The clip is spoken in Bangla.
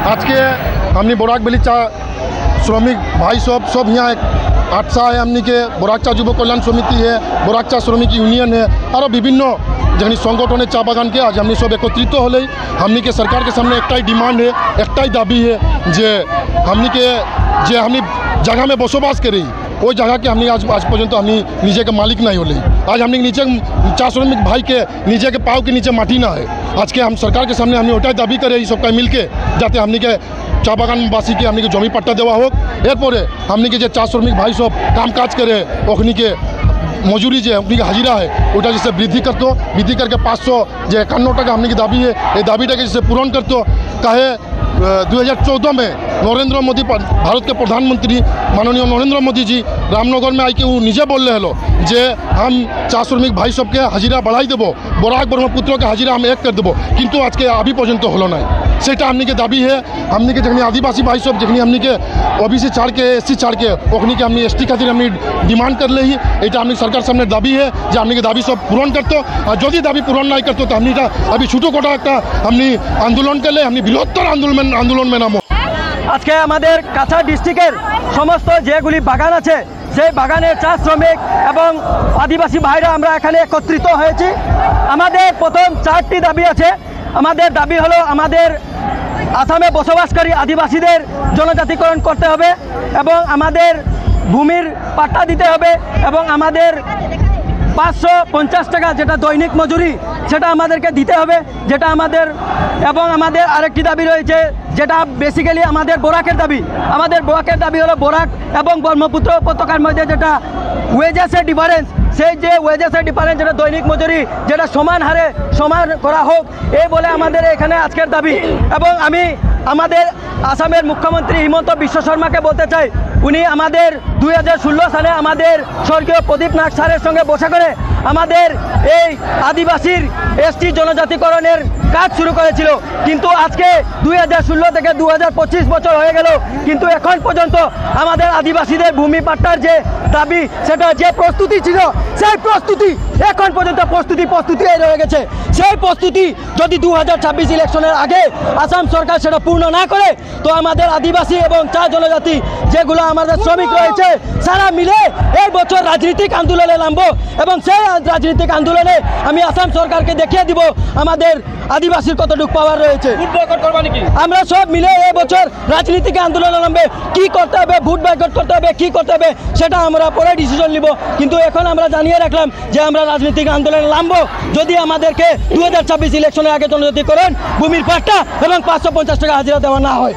आज के हमने बोराक बेली चा श्रमिक भाई सब यहाँ एक आटसा है। हमने के बोराक चा युव कल्याण समिति है, बोराक चा श्रमिक यूनियन है और विभिन्न जखनी संगठन चा बागान के आज हमने सब एकत्रित होले। हमने के सरकार के सामने एकटाई डिमांड है, एकटाई दाबी है जे हमने के जे हमने जगह में बसोबास करी वो जगह के हमने आज पर्यंत हमने नीचे के मालिक नहीं होले। आज हमने नीचे चा श्रमिक भाई के नीचे के पाव के नीचे माटी ना है। आज के हम सरकार के सामने हमने ओटाई दाबी करे ये सबका मिल के जाते हमने के चा बागानवासी के हमने के जमी पट्टा देवा हो। एरपर हमने के चा श्रमिक भाई सब काम काज करे ओखनी के मजूरी जो अपनी हाजिरा है ओटा जैसे वृद्धि करके 500 जो 51 टाका हमने की दाबी है ये दाबीटा के जैसे पूरण करते कहे 2014 में नरेंद्र मोदी भारत के प्रधानमंत्री माननीय नरेंद्र मोदी जी रामनगर में आई के वो निजे बोल रहे लो जे हम चा श्रमिक भाई सबके हाजिरा बढ़ाई देव, बोराक ब्रह्मपुत्र के हाजिरा हम एक कर देव, किंतु आज के अभी पर्यंत हलो ना सेटा हमने के दाबी है। हमने के जखनी आदिवासी भाई सब जखनी हमने के ओबीसी छाड़ के एससी छाड़ के ओखनी के हमने एसटी खातिर हमने डिमांड कर ली এটা हमने सरकार सामने दाबी है जो हमने के दाबी सब पूरण करते और जो दाबी पूरण नहीं करते तो हमने अभी छोटो कोटा एक हमने आंदोलन कर ले हमने बृहत्तर आंदोलन में नामो। आज के हमारे काछा डिस्ट्रिक्टर समस्त जेगुली बागान আছে সেই বাগানের চা শ্রমিক এবং আদিবাসী ভাইরা আমরা এখানে একত্রিত হয়েছি। আমাদের প্রথম 4টি দাবি আছে। আমাদের দাবি হলো আমাদের আসামে বসবাসকারী আদিবাসীদের জনজাতিকরণ করতে হবে এবং আমাদের ভূমির পাট্টা দিতে হবে এবং আমাদের 550 টাকা যেটা দৈনিক মজুরি সেটা আমাদেরকে দিতে হবে, যেটা আমাদের এবং আমাদের আরেকটি দাবি রয়েছে যেটা বেসিক্যালি আমাদের বোরাকের দাবি। আমাদের বোরাকের দাবি হলো বোরাক এবং ব্রহ্মপুত্র উপত্যকার মধ্যে যেটা ওয়েজেসের ডিফারেন্স সেই যে ওয়েজেসের ডিফারেন্স যেটা দৈনিক মজুরি যেটা সমান হারে সমান করা হোক এই বলে আমাদের এখানে আজকের দাবি। এবং আমি আমাদের আসামের মুখ্যমন্ত্রী হিমন্ত বিশ্ব শর্মাকে বলতে চাই উনি আমাদের 2016 সালে আমাদের স্বর্গীয় প্রদীপ নাগ স্যারের সঙ্গে বসে করে আমাদের এই আদিবাসীর এসটি জনজাতিকরণের কাজ শুরু করেছিল, কিন্তু আজকে 2016 থেকে 2025 বছর হয়ে গেল কিন্তু এখন পর্যন্ত আমাদের আদিবাসীদের ভূমি পাট্টার যে দাবি সেটা যে প্রস্তুতি ছিল সেই প্রস্তুতি এখন পর্যন্ত প্রস্তুতি রয়ে গেছে। সেই প্রস্তুতি যদি 2026 ইলেকশনের আগে আসাম সরকার সেটা পূর্ণ না করে তো আমাদের আদিবাসী এবং চা জনজাতি যেগুলো আমাদের শ্রমিক রয়েছে সারা মিলে এই বছর রাজনৈতিক আন্দোলনে নামবো এবং সেই রাজনৈতিক আন্দোলনে আমি আসাম সরকারকে দেখিয়ে দিব আমাদের আদিবাসীর কতটুকু পাওয়ার রয়েছে। আমরা সব মিলে এই বছর রাজনৈতিক আন্দোলনে নামবে, কি করতে হবে ভোট বয়কট করতে হবে কি করতে হবে সেটা আমরা পরে ডিসিশন নিব, কিন্তু এখন আমরা জানিয়ে রাখলাম যে আমরা রাজনৈতিক আন্দোলনে নামবো যদি আমাদেরকে 2026 ইলেকশনের আগে জনজাতিকরণ ভূমির পাট্টা এবং 550 টাকা হাজিরা দেওয়া না হয়।